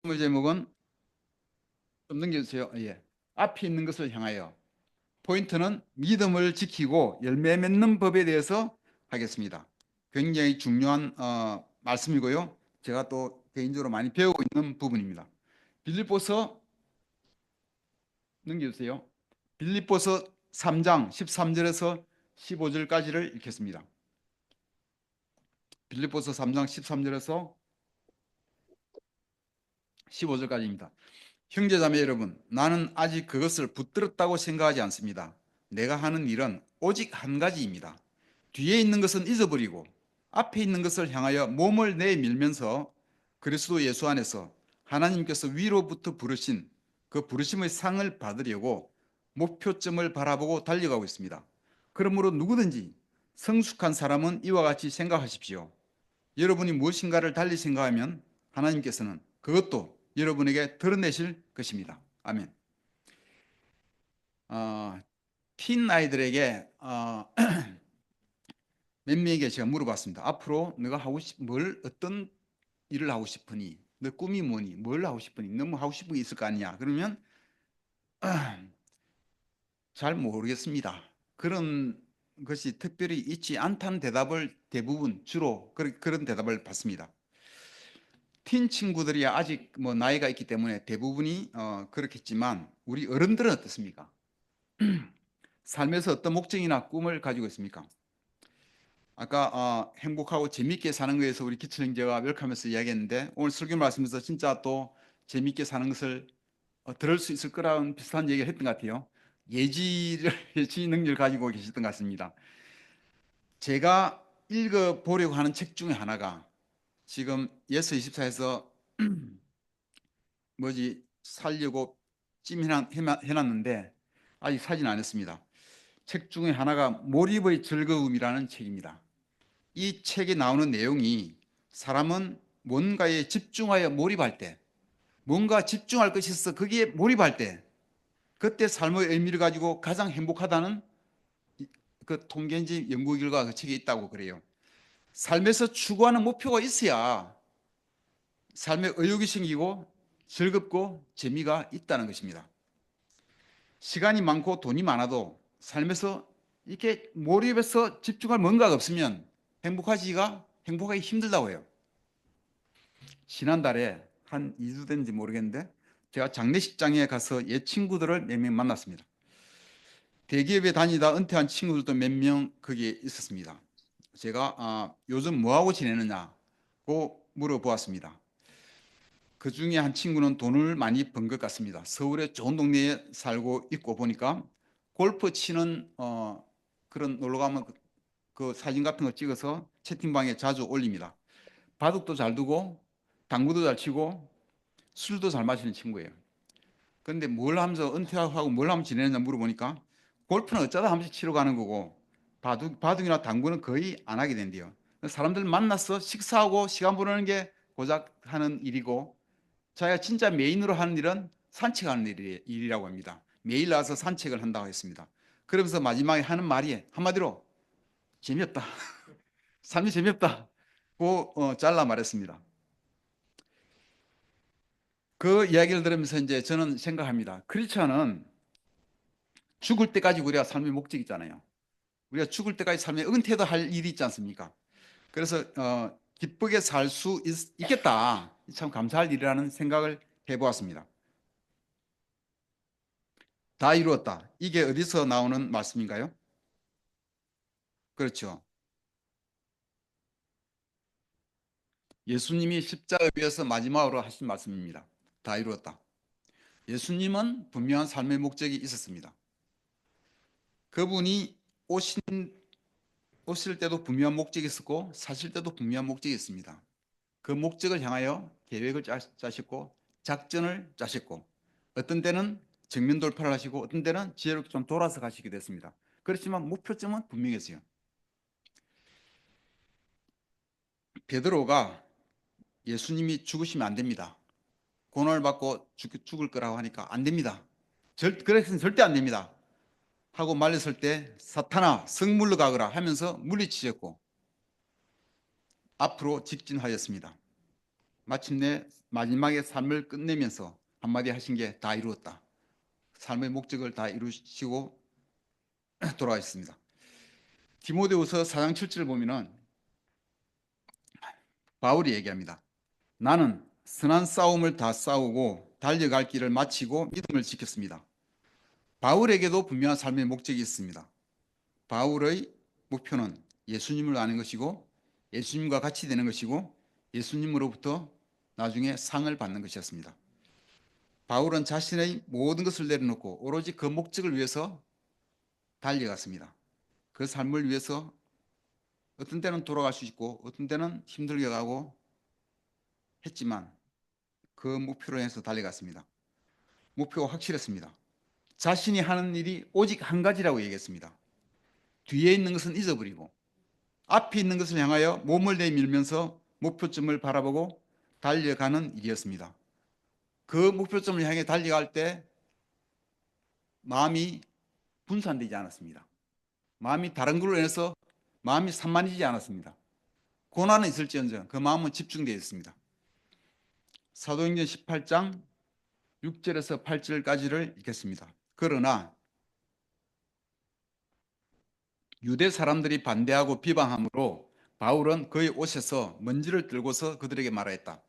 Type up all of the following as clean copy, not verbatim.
제목은 좀 넘겨주세요. 예. 앞에 있는 것을 향하여. 포인트는 믿음을 지키고 열매 맺는 법에 대해서 하겠습니다. 굉장히 중요한 말씀이고요. 제가 또 개인적으로 많이 배우고 있는 부분입니다. 빌립보서 넘겨주세요. 빌립보서 3장 13절에서 15절까지를 읽겠습니다. 빌립보서 3장 13절에서 15절까지입니다. 형제자매 여러분, 나는 아직 그것을 붙들었다고 생각하지 않습니다. 내가 하는 일은 오직 한 가지입니다. 뒤에 있는 것은 잊어버리고 앞에 있는 것을 향하여 몸을 내밀면서 그리스도 예수 안에서 하나님께서 위로부터 부르신 그 부르심의 상을 받으려고 목표점을 바라보고 달려가고 있습니다. 그러므로 누구든지 성숙한 사람은 이와 같이 생각하십시오. 여러분이 무엇인가를 달리 생각하면 하나님께서는 그것도 여러분에게 드러내실 것입니다. 아멘. 어, 틴 아이들에게 몇 명에게 제가 물어봤습니다. 앞으로 너가 어떤 일을 하고 싶으니? 너 꿈이 뭐니? 뭘 하고 싶으니? 너무 하고 싶은 게 있을 거 아니야? 그러면 잘 모르겠습니다. 그런 것이 특별히 있지 않다는 대답을 대부분 주로 그런 대답을 받습니다. 틴 친구들이 아직 뭐 나이가 있기 때문에 대부분이 그렇겠지만 우리 어른들은 어떻습니까? 삶에서 어떤 목적이나 꿈을 가지고 있습니까? 아까 행복하고 재밌게 사는 거에서 우리 기철 형제가 웰컴에서 이야기했는데 오늘 설교 말씀에서 진짜 또 재밌게 사는 것을 들을 수 있을 거라는 비슷한 얘기를 했던 것 같아요. 예지 능력을 가지고 계셨던 것 같습니다. 제가 읽어보려고 하는 책 중에 하나가 지금 예스24에서 뭐지 살려고 찜해놨는데 아직 사진 안 했습니다. 책 중에 하나가 몰입의 즐거움이라는 책입니다. 이 책에 나오는 내용이 사람은 뭔가에 집중하여 몰입할 때, 뭔가 집중할 것이 있어 거기에 몰입할 때, 그때 삶의 의미를 가지고 가장 행복하다는 그 통계인지 연구 결과가 그 책에 있다고 그래요. 삶에서 추구하는 목표가 있어야 삶에 의욕이 생기고 즐겁고 재미가 있다는 것입니다. 시간이 많고 돈이 많아도 삶에서 이렇게 몰입해서 집중할 뭔가가 없으면 행복하기 힘들다고 해요. 지난달에 한 2주 된지 모르겠는데 제가 장례식장에 가서 옛 친구들을 몇 명 만났습니다. 대기업에 다니다 은퇴한 친구들도 몇 명 거기에 있었습니다. 제가 요즘 뭐하고 지내느냐고 물어보았습니다. 그 중에 한 친구는 돈을 많이 번 것 같습니다. 서울의 좋은 동네에 살고 있고 보니까 골프 치는 그런 놀러 가면 그 사진 같은 거 찍어서 채팅방에 자주 올립니다. 바둑도 잘 두고 당구도 잘 치고 술도 잘 마시는 친구예요. 그런데 뭘 하면서 은퇴하고 뭘 하면 지내느냐 물어보니까 골프는 어쩌다 한 번씩 치러 가는 거고 바둑이나 당구는 거의 안 하게 된대요. 사람들 만나서 식사하고 시간 보내는 게 고작 하는 일이고 자기가 진짜 메인으로 하는 일은 산책하는 일이라고 합니다. 매일 나와서 산책을 한다고 했습니다. 그러면서 마지막에 하는 말이 한마디로 재미없다. 삶이 재미없다. 고 잘라 말했습니다. 그 이야기를 들으면서 이제 저는 생각합니다. 크리스천은 죽을 때까지 우리가 삶의 목적이 있잖아요. 우리가 죽을 때까지 삶에 은퇴도 할 일이 있지 않습니까? 그래서 기쁘게 살 수 있겠다. 참 감사할 일이라는 생각을 해보았습니다. 다 이루었다. 이게 어디서 나오는 말씀인가요? 그렇죠. 예수님이 십자가 위에서 마지막으로 하신 말씀입니다. 다 이루었다. 예수님은 분명한 삶의 목적이 있었습니다. 그분이 오신 오실 때도 분명한 목적이 있었고 사실 때도 분명한 목적이 있습니다. 그 목적을 향하여 계획을 짜셨고 작전을 짜셨고 어떤 때는 정면 돌파를 하시고 어떤 때는 지혜롭게 좀 돌아서 가시게 됐습니다. 그렇지만 목표점은 분명했어요. 베드로가 예수님이 죽으시면 안 됩니다. 고난을 받고 죽을 거라고 하니까 안 됩니다. 그래서는 절대 안 됩니다. 하고 말렸을 때 사탄아 성물로 가거라 하면서 물리치셨고 앞으로 직진하였습니다. 마침내 마지막에 삶을 끝내면서 한마디 하신 게 다 이루었다. 삶의 목적을 다 이루시고 돌아가셨습니다. 디모데후서 4장 7절을 보면은 바울이 얘기합니다. 나는 선한 싸움을 다 싸우고 달려갈 길을 마치고 믿음을 지켰습니다. 바울에게도 분명한 삶의 목적이 있습니다. 바울의 목표는 예수님을 아는 것이고 예수님과 같이 되는 것이고 예수님으로부터 나중에 상을 받는 것이었습니다. 바울은 자신의 모든 것을 내려놓고 오로지 그 목적을 위해서 달려갔습니다. 그 삶을 위해서 어떤 때는 돌아갈 수 있고 어떤 때는 힘들게 가고 했지만 그 목표로 해서 달려갔습니다. 목표가 확실했습니다. 자신이 하는 일이 오직 한 가지라고 얘기했습니다. 뒤에 있는 것은 잊어버리고 앞에 있는 것을 향하여 몸을 내밀면서 목표점을 바라보고 달려가는 일이었습니다. 그 목표점을 향해 달려갈 때 마음이 분산되지 않았습니다. 마음이 다른 걸로 인해서 마음이 산만해지지 않았습니다. 고난은 있을지언정 그 마음은 집중되어 있습니다. 사도행전 18장 6절에서 8절까지를 읽겠습니다. 그러나 유대 사람들이 반대하고 비방함으로 바울은 그의 옷에서 먼지를 들고서 그들에게 말하였다.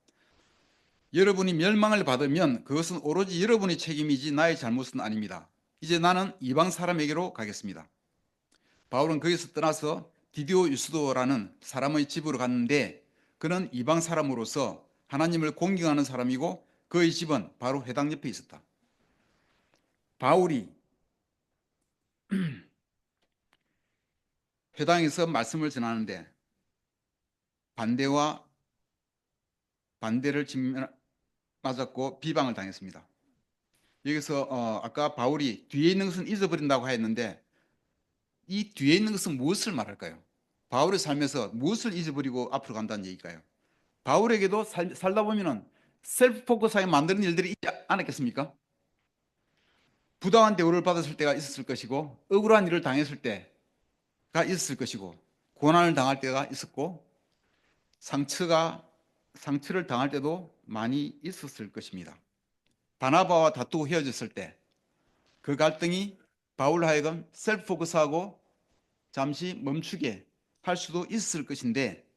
여러분이 멸망을 받으면 그것은 오로지 여러분의 책임이지 나의 잘못은 아닙니다. 이제 나는 이방 사람에게로 가겠습니다. 바울은 거기서 떠나서 디디오 유스도라는 사람의 집으로 갔는데 그는 이방 사람으로서 하나님을 공경하는 사람이고 그의 집은 바로 회당 옆에 있었다. 바울이 회당에서 말씀을 전하는데 반대를 맞았고 비방을 당했습니다. 여기서 아까 바울이 뒤에 있는 것은 잊어버린다고 했는데 이 뒤에 있는 것은 무엇을 말할까요? 바울의 삶에서 무엇을 잊어버리고 앞으로 간다는 얘기일까요? 바울에게도 살다 보면은 셀프 포커스하게 만드는 일들이 있지 않았겠습니까? 부당한 대우를 받았을 때가 있었을 것이고 억울한 일을 당했을 때가 있었을 것이고 고난을 당할 때가 있었고 상처를 당할 때도 많이 있었을 것입니다. 바나바와 다투고 헤어졌을 때 그 갈등이 바울로 하여금 셀프 포커스하고 잠시 멈추게 할 수도 있을 것인데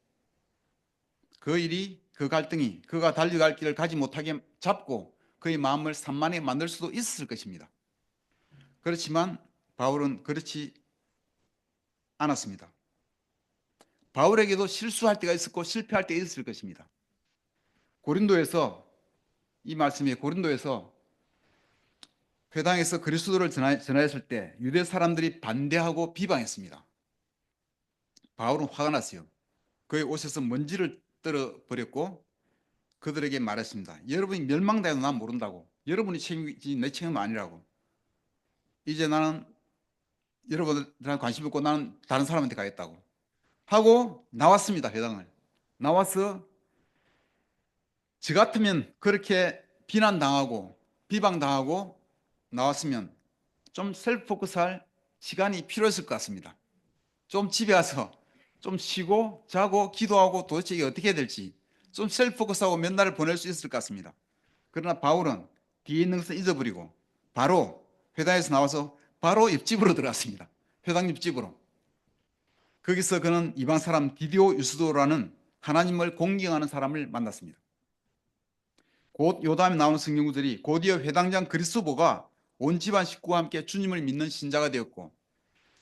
그 갈등이 그가 달려갈 길을 가지 못하게 잡고 그의 마음을 산만하게 만들 수도 있었을 것입니다. 그렇지만 바울은 그렇지 않았습니다. 바울에게도 실수할 때가 있었고 실패할 때가 있을 것입니다. 이 말씀이 고린도에서 회당에서 그리스도를 전하였을 때 유대 사람들이 반대하고 비방했습니다. 바울은 화가 났어요. 그의 옷에서 먼지를 떨어버렸고 그들에게 말했습니다. 여러분이 멸망당해도 난 모른다고. 여러분이 책임이지 내 책임은 아니라고. 이제 나는 여러분들한테 관심 없고 나는 다른 사람한테 가겠다고 하고 나왔습니다. 회당을. 나와서 저 같으면 그렇게 비난당하고 비방당하고 나왔으면 좀 셀프 포커스할 시간이 필요했을 것 같습니다. 좀 집에 가서 좀 쉬고 자고 기도하고 도대체 이게 어떻게 해야 될지 좀 셀프 포커스하고 몇 날을 보낼 수 있을 것 같습니다. 그러나 바울은 뒤에 있는 것을 잊어버리고 바로 회당에서 나와서 바로 옆집으로 들어갔습니다. 회당 옆집으로. 거기서 그는 이방 사람 디디오 유스도라는 하나님을 공경하는 사람을 만났습니다. 곧 요다음에 나오는 성경 구절이 곧이어 회당장 그리스도가 온 집안 식구와 함께 주님을 믿는 신자가 되었고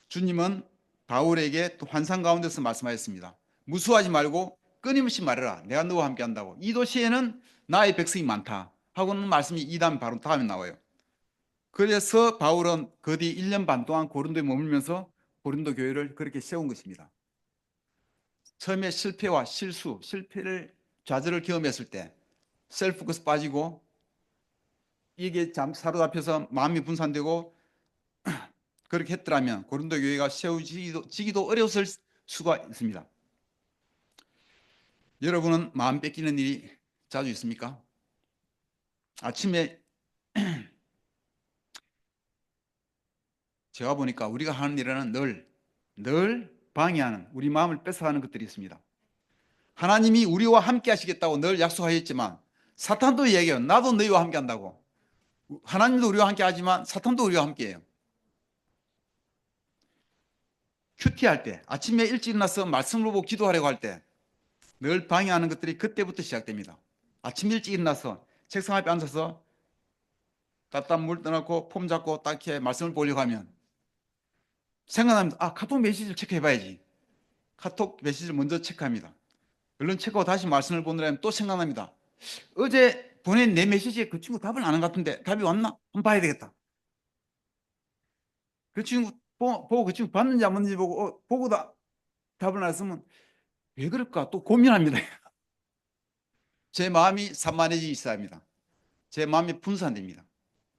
주님은 바울에게 또 환상 가운데서 말씀하였습니다. 무수하지 말고 끊임없이 말해라. 내가 너와 함께 한다고. 이 도시에는 나의 백성이 많다 하고는 말씀이 이 다음에 나와요. 그래서 바울은 그 뒤 1년 반 동안 고린도에 머물면서 고린도 교회를 그렇게 세운 것입니다. 처음에 실패를 좌절을 경험했을 때 셀프코스 빠지고 이게 사로잡혀서 마음이 분산되고 그렇게 했더라면 고린도 교회가 세워지기도 어려웠을 수가 있습니다. 여러분은 마음 뺏기는 일이 자주 있습니까? 아침에 제가 보니까 우리가 하는 일에는 늘 방해하는 우리 마음을 뺏어가는 것들이 있습니다. 하나님이 우리와 함께 하시겠다고 늘 약속하셨지만 사탄도 얘기해요. 나도 너희와 함께 한다고. 하나님도 우리와 함께 하지만 사탄도 우리와 함께 해요. 큐티할 때, 아침에 일찍 일어나서 말씀을 보고 기도하려고 할 때 늘 방해하는 것들이 그때부터 시작됩니다. 아침 일찍 일어나서 책상 앞에 앉아서 따뜻한 물 떠놓고 폼 잡고 딱 이렇게 말씀을 보려고 하면 생각납니다. 아, 카톡 메시지를 체크해봐야지. 카톡 메시지를 먼저 체크합니다. 얼른 체크하고 다시 말씀을 보느라면 또 생각납니다. 어제 보낸 내 메시지에 그 친구 답을 안 한 것 같은데 답이 왔나? 한번 봐야 되겠다. 그 친구 보고 그 친구 봤는지 안 봤는지 보고 보고 답을 안 했으면 왜 그럴까? 또 고민합니다. 제 마음이 산만해지기 시작합니다. 제 마음이 분산됩니다.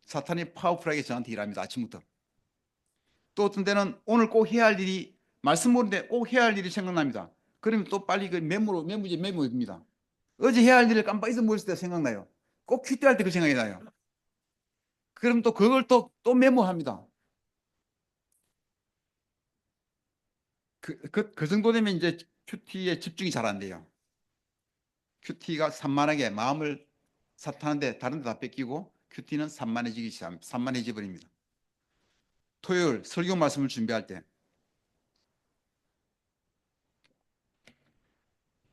사탄이 파워풀하게 저한테 일합니다. 아침부터. 또 어떤 때는 오늘 꼭 해야 할 일이 말씀 보는데 꼭 해야 할 일이 생각납니다. 그러면 또 빨리 그 메모입니다. 어제 해야 할 일을 깜빡 잊어버렸을 때 생각나요. 꼭 큐티할 때 그 생각이 나요. 그럼 또 그걸 또 메모합니다. 그 정도 되면 이제 큐티에 집중이 잘 안 돼요. 큐티가 산만하게 마음을 사탄한테 다른 데 다 뺏기고 큐티는 산만해지 버립니다. 토요일 설교 말씀을 준비할 때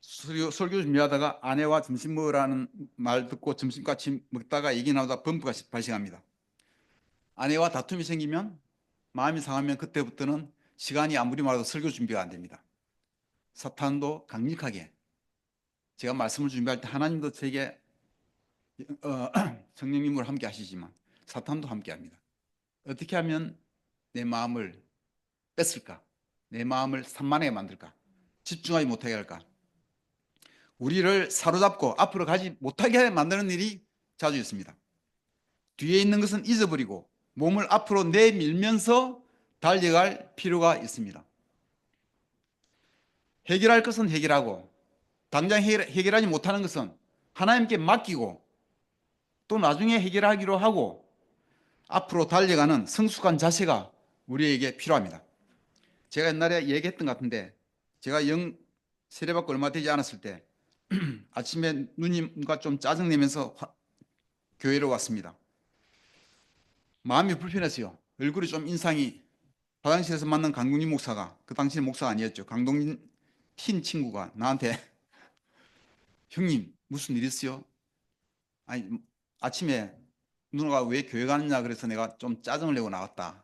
설교 준비하다가 아내와 점심 먹으라는 말 듣고 점심 같이 먹다가 얘기 나오다 범프가 발생합니다. 아내와 다툼이 생기면 마음이 상하면 그때부터는 시간이 아무리 많아도 설교 준비가 안 됩니다. 사탄도 강력하게 제가 말씀을 준비할 때 하나님도 제게 성령님을 함께 하시지만 사탄도 함께 합니다. 어떻게 하면 내 마음을 뺐을까? 내 마음을 산만하게 만들까? 집중하지 못하게 할까? 우리를 사로잡고 앞으로 가지 못하게 만드는 일이 자주 있습니다. 뒤에 있는 것은 잊어버리고 몸을 앞으로 내밀면서 달려갈 필요가 있습니다. 해결할 것은 해결하고 당장 해결하지 못하는 것은 하나님께 맡기고 또 나중에 해결하기로 하고 앞으로 달려가는 성숙한 자세가 우리에게 필요합니다. 제가 옛날에 얘기했던 것 같은데 제가 영 세례받고 얼마 되지 않았을 때 아침에 누님과 좀 짜증내면서 교회로 왔습니다. 마음이 불편했어요. 얼굴이 좀 인상이 화장실에서 만난 강동진 목사가 그 당시는 목사가 아니었죠. 강동진 흰 친구가 나한테 형님 무슨 일 있어요? 아니 아침에 누나가 왜 교회 가느냐 그래서 내가 좀 짜증을 내고 나왔다.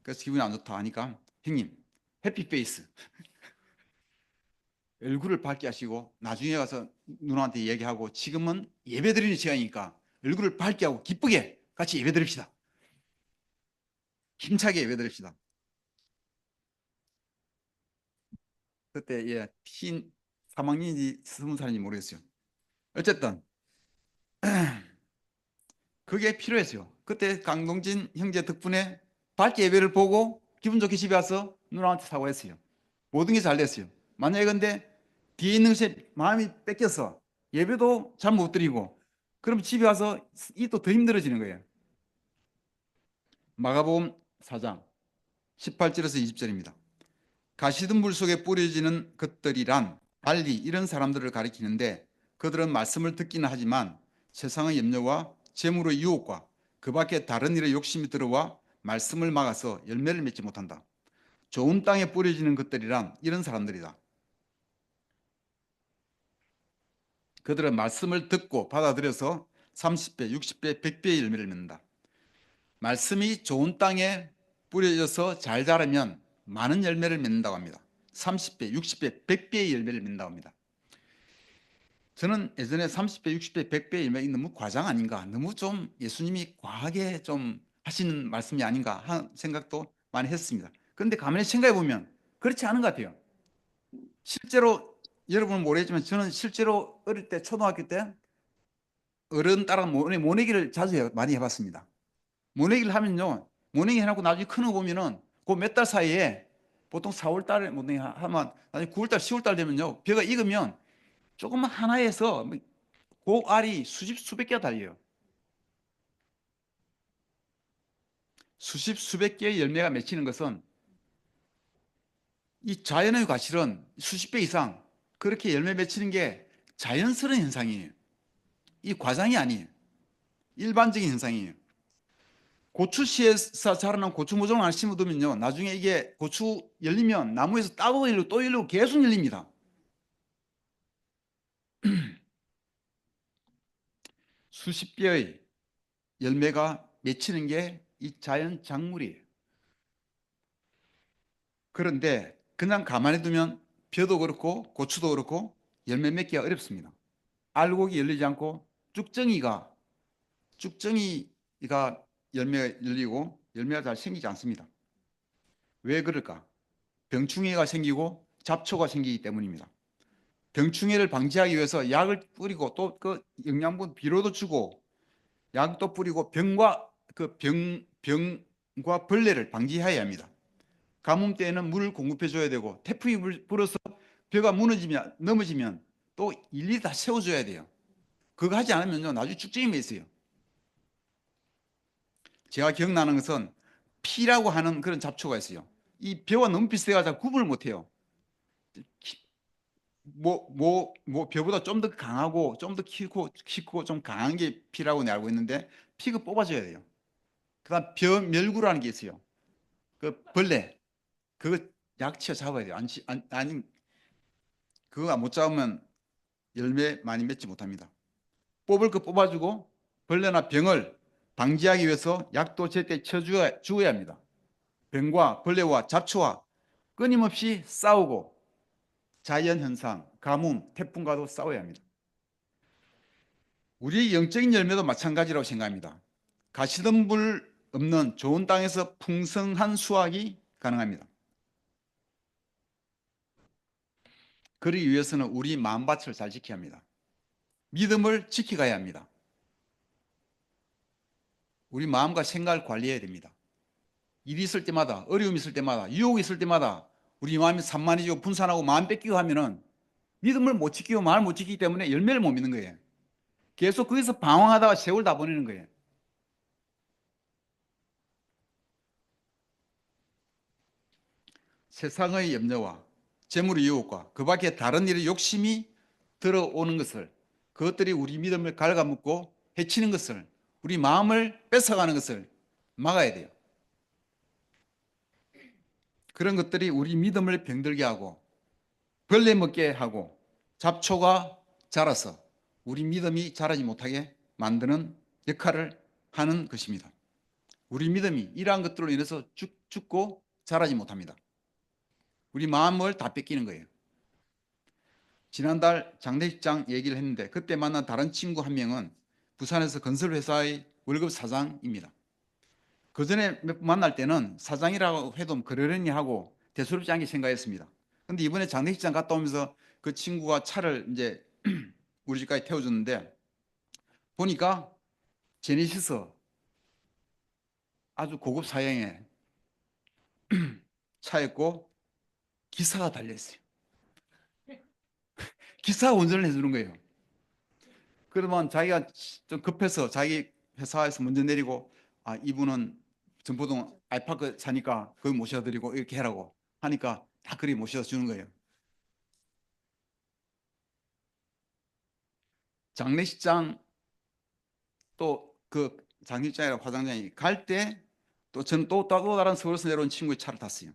그래서 기분이 안 좋다 하니까 형님 해피페이스 얼굴을 밝게 하시고 나중에 가서 누나한테 얘기하고 지금은 예배드리는 시간이니까 얼굴을 밝게 하고 기쁘게 같이 예배드립시다. 힘차게 예배드립시다. 그때 틴 3학년인지 20살인지 모르겠어요. 어쨌든 그게 필요했어요. 그때 강동진 형제 덕분에 밝게 예배를 보고 기분 좋게 집에 와서 누나한테 사과했어요. 모든 게 잘 됐어요. 만약에 근데 뒤에 있는 것에 마음이 뺏겨서 예배도 잘 못 드리고 그럼 집에 와서 이 또 더 힘들어지는 거예요. 마가복음 4장 18절에서 20절입니다. 가시든 물 속에 뿌려지는 것들이란 달리 이런 사람들을 가리키는데 그들은 말씀을 듣기는 하지만 세상의 염려와 재물의 유혹과 그 밖에 다른 일에 욕심이 들어와 말씀을 막아서 열매를 맺지 못한다. 좋은 땅에 뿌려지는 것들이란 이런 사람들이다. 그들은 말씀을 듣고 받아들여서 30배, 60배, 100배의 열매를 맺는다. 말씀이 좋은 땅에 뿌려져서 잘 자라면 많은 열매를 맺는다고 합니다. 30배, 60배, 100배의 열매를 맺는다고 합니다. 저는 예전에 30배, 60배, 100배의 열매가 너무 과장 아닌가, 너무 좀 예수님이 과하게 좀 하시는 말씀이 아닌가 하는 생각도 많이 했습니다. 그런데 가만히 생각해 보면 그렇지 않은 것 같아요. 실제로 여러분은 모르겠지만 저는 실제로 어릴 때 초등학교 때 어른 따라 모내기를 자주 많이 해봤습니다. 모내기를 하면요, 모내기 해놓고 나중에 크는 거 보면은 그 몇 달 사이에 보통 4월 달에 모내기 하면 나중에 9월 달, 10월 달 되면요, 벼가 익으면 조금만 하나에서 알이 수백 개가 달려요. 수백 개의 열매가 맺히는 것은 이 자연의 과실은 수십 배 이상 그렇게 열매 맺히는 게 자연스러운 현상이에요. 이 과장이 아니에요. 일반적인 현상이에요. 고추씨에서 자라는 고추 모종을 하나 심어두면요, 나중에 이게 고추 열리면 나무에서 따고 열리고 또 열리고 계속 열립니다. 수십 개의 열매가 맺히는 게 이 자연 작물이에요. 그런데 그냥 가만히 두면 벼도 그렇고 고추도 그렇고 열매 맺기가 어렵습니다. 알곡이 열리지 않고 쭉정이가 열매가 열리고 열매가 잘 생기지 않습니다. 왜 그럴까? 병충해가 생기고 잡초가 생기기 때문입니다. 병충해를 방지하기 위해서 약을 뿌리고 또 그 영양분 비료도 주고 약도 뿌리고 병과 벌레를 방지해야 합니다. 가뭄 때에는 물을 공급해 줘야 되고 태풍이 불어서 벼가 무너지면 넘어지면 또 일일이 다 세워줘야 돼요. 그거 하지 않으면요, 나중에 쭉정이 맺어요. 제가 기억나는 것은 피라고 하는 그런 잡초가 있어요. 이 벼와 너무 비슷해가지고 구분을 못해요. 벼보다 좀 더 강하고 좀 더 키고 좀 강한 게 피라고 내가 알고 있는데 피가 뽑아줘야 돼요. 그다음 벼멸구라는 게 있어요. 그 벌레 그거 약치어 잡아야 돼요. 아니 그거 못 잡으면 열매 많이 맺지 못합니다. 뽑을 거 뽑아주고 벌레나 병을 방지하기 위해서 약도 제때 주어야 합니다. 병과 벌레와 잡초와 끊임없이 싸우고 자연현상, 가뭄, 태풍과도 싸워야 합니다. 우리의 영적인 열매도 마찬가지라고 생각합니다. 가시덤불 없는 좋은 땅에서 풍성한 수확이 가능합니다. 그러기 위해서는 우리 마음밭을 잘 지켜야 합니다. 믿음을 지켜가야 합니다. 우리 마음과 생각을 관리해야 됩니다. 일이 있을 때마다, 어려움이 있을 때마다, 유혹이 있을 때마다 우리 마음이 산만해지고 분산하고 마음 뺏기고 하면은 믿음을 못 지키고 마음을 못 지키기 때문에 열매를 못 맺는 거예요. 계속 거기서 방황하다가 세월 다 보내는 거예요. 세상의 염려와 재물의 유혹과 그 밖에 다른 일의 욕심이 들어오는 것을, 그것들이 우리 믿음을 갉아먹고 해치는 것을, 우리 마음을 뺏어가는 것을 막아야 돼요. 그런 것들이 우리 믿음을 병들게 하고 벌레 먹게 하고 잡초가 자라서 우리 믿음이 자라지 못하게 만드는 역할을 하는 것입니다. 우리 믿음이 이러한 것들로 인해서 죽고 자라지 못합니다. 우리 마음을 다 뺏기는 거예요. 지난달 장례식장 얘기를 했는데 그때 만난 다른 친구 한 명은 부산에서 건설회사의 월급 사장입니다. 그 전에 몇 번 만날 때는 사장이라고 해도 그러려니 하고 대수롭지 않게 생각했습니다. 근데 이번에 장례식장 갔다 오면서 그 친구가 차를 이제 우리 집까지 태워줬는데 보니까 제네시스 아주 고급 사양의 차였고 기사가 달려있어요. 기사가 운전을 해주는 거예요. 그러면 자기가 좀 급해서 자기 회사에서 먼저 내리고 이분은 전포동 아이파크 사니까 거기 모셔드리고 이렇게 해라고 하니까 다 그리 모셔다 주는 거예요. 장례식장 또 그 장례식장이랑 화장장이 갈 때 또 저는 또 다른 서울에서 내려온 친구의 차를 탔어요.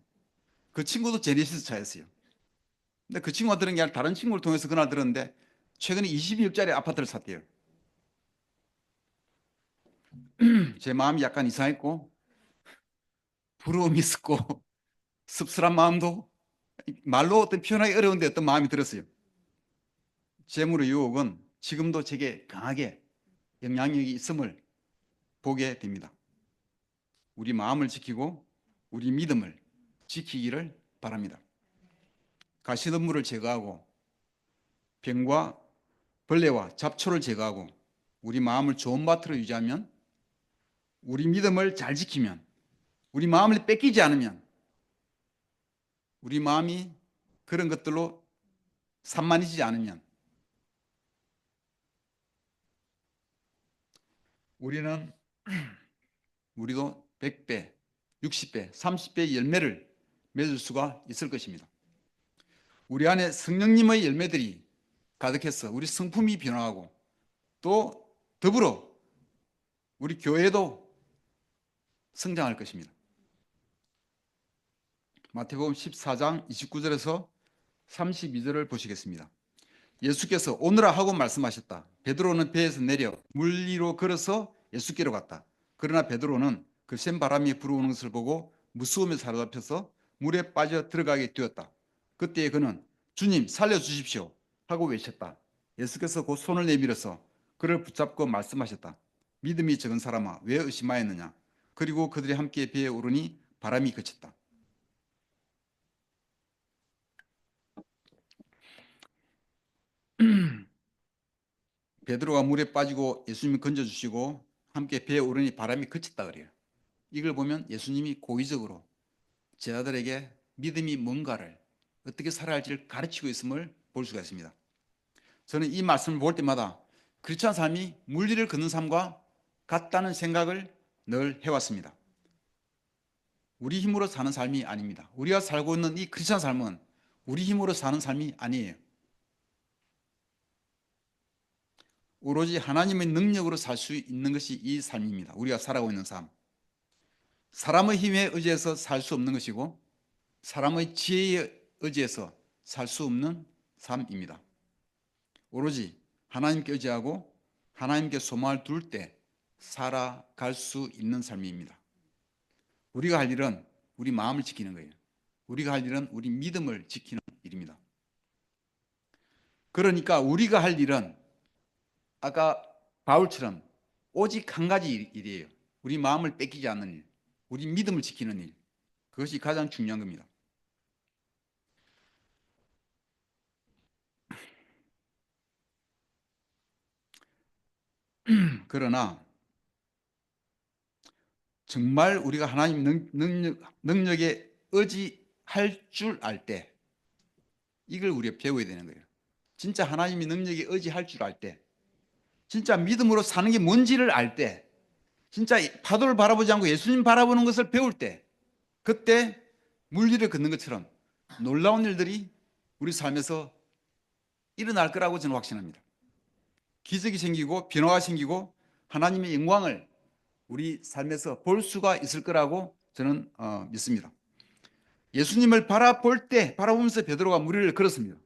그 친구도 제네시스 차였어요. 근데 그 친구가 들은 게 아니라 다른 친구를 통해서 그날 들었는데 최근에 22억짜리 아파트를 샀대요. 제 마음이 약간 이상했고 부러움이 있었고 씁쓸한 마음도 말로 어떤 표현하기 어려운데 어떤 마음이 들었어요. 재물의 유혹은 지금도 제게 강하게 영향력이 있음을 보게 됩니다. 우리 마음을 지키고 우리 믿음을 지키기를 바랍니다. 가시덤불을 제거하고 병과 벌레와 잡초를 제거하고 우리 마음을 좋은 밭으로 유지하면 우리 믿음을 잘 지키면 우리 마음을 뺏기지 않으면 우리 마음이 그런 것들로 산만해지지 않으면 우리도 100배, 60배, 30배의 열매를 맺을 수가 있을 것입니다. 우리 안에 성령님의 열매들이 가득해서 우리 성품이 변화하고 또 더불어 우리 교회도 성장할 것입니다. 마태복음 14장 29절에서 32절을 보시겠습니다. 예수께서 오너라 하고 말씀하셨다. 베드로는 배에서 내려 물 위로 걸어서 예수께로 갔다. 그러나 베드로는 그 센 바람이 불어오는 것을 보고 무서움에 사로잡혀서 물에 빠져 들어가게 되었다. 그때 그는 주님 살려주십시오 하고 외쳤다. 예수께서 곧 손을 내밀어서 그를 붙잡고 말씀하셨다. 믿음이 적은 사람아 왜 의심하였느냐. 그리고 그들이 함께 배에 오르니 바람이 그쳤다. 베드로가 물에 빠지고 예수님이 건져주시고 함께 배에 오르니 바람이 그쳤다 그래요. 이걸 보면 예수님이 고의적으로 제자들에게 믿음이 뭔가를 어떻게 살아야 할지를 가르치고 있음을 볼 수가 있습니다. 저는 이 말씀을 볼 때마다 크리스찬 삶이 물 위를 걷는 삶과 같다는 생각을 늘 해왔습니다. 우리 힘으로 사는 삶이 아닙니다. 우리가 살고 있는 이 크리스찬 삶은 우리 힘으로 사는 삶이 아니에요. 오로지 하나님의 능력으로 살 수 있는 것이 이 삶입니다. 우리가 살아가고 있는 삶. 사람의 힘에 의지해서 살 수 없는 것이고 사람의 지혜에 의지해서 살 수 없는 삶입니다. 오로지 하나님께 의지하고 하나님께 소망을 둘 때 살아갈 수 있는 삶입니다. 우리가 할 일은 우리 마음을 지키는 거예요. 우리가 할 일은 우리 믿음을 지키는 일입니다. 그러니까 우리가 할 일은 아까 바울처럼 오직 한 가지 일이에요. 우리 마음을 뺏기지 않는 일, 우리 믿음을 지키는 일. 그것이 가장 중요한 겁니다. 그러나 정말 우리가 하나님 능력에 의지할 줄 알 때 이걸 우리가 배워야 되는 거예요. 진짜 하나님의 능력에 의지할 줄 알 때, 진짜 믿음으로 사는 게 뭔지를 알 때, 진짜 파도를 바라보지 않고 예수님 바라보는 것을 배울 때, 그때 물 위를 걷는 것처럼 놀라운 일들이 우리 삶에서 일어날 거라고 저는 확신합니다. 기적이 생기고 변화가 생기고 하나님의 영광을 우리 삶에서 볼 수가 있을 거라고 저는 믿습니다. 예수님을 바라보면서 베드로가 물 위를 걸었습니다.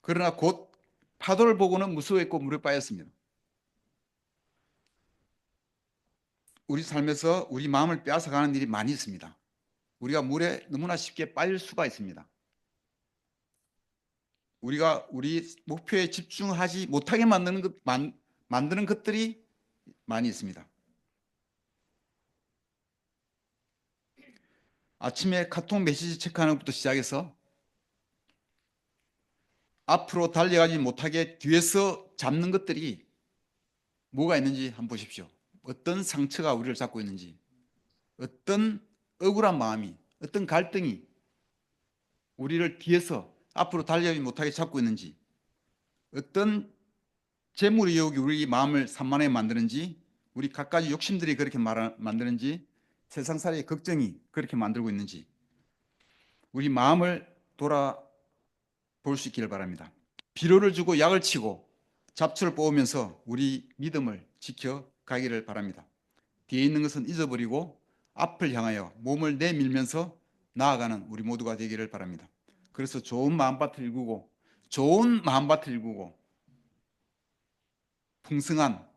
그러나 곧 파도를 보고는 무서워했고 물에 빠졌습니다. 우리 삶에서 우리 마음을 빼앗아가는 일이 많이 있습니다. 우리가 물에 너무나 쉽게 빠질 수가 있습니다. 우리가 우리 목표에 집중하지 못하게 만드는 것들이 많이 있습니다. 아침에 카톡 메시지 체크하는 것부터 시작해서 앞으로 달려가지 못하게 뒤에서 잡는 것들이 뭐가 있는지 한번 보십시오. 어떤 상처가 우리를 잡고 있는지, 어떤 억울한 마음이, 어떤 갈등이 우리를 뒤에서 앞으로 달려가지 못하게 잡고 있는지, 어떤 재물의 유혹이 우리 마음을 산만하게 만드는지, 우리 갖가지 욕심들이 그렇게 만드는지, 세상살이의 걱정이 그렇게 만들고 있는지 우리 마음을 돌아볼 수 있기를 바랍니다. 비료를 주고 약을 치고 잡초를 뽑으면서 우리 믿음을 지켜가기를 바랍니다. 뒤에 있는 것은 잊어버리고 앞을 향하여 몸을 내밀면서 나아가는 우리 모두가 되기를 바랍니다. 그래서 좋은 마음밭을 일구고 풍성한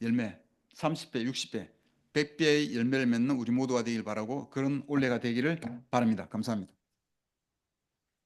열매 30배, 60배, 100배의 열매를 맺는 우리 모두가 되길 바라고 그런 올해가 되기를 바랍니다. 감사합니다.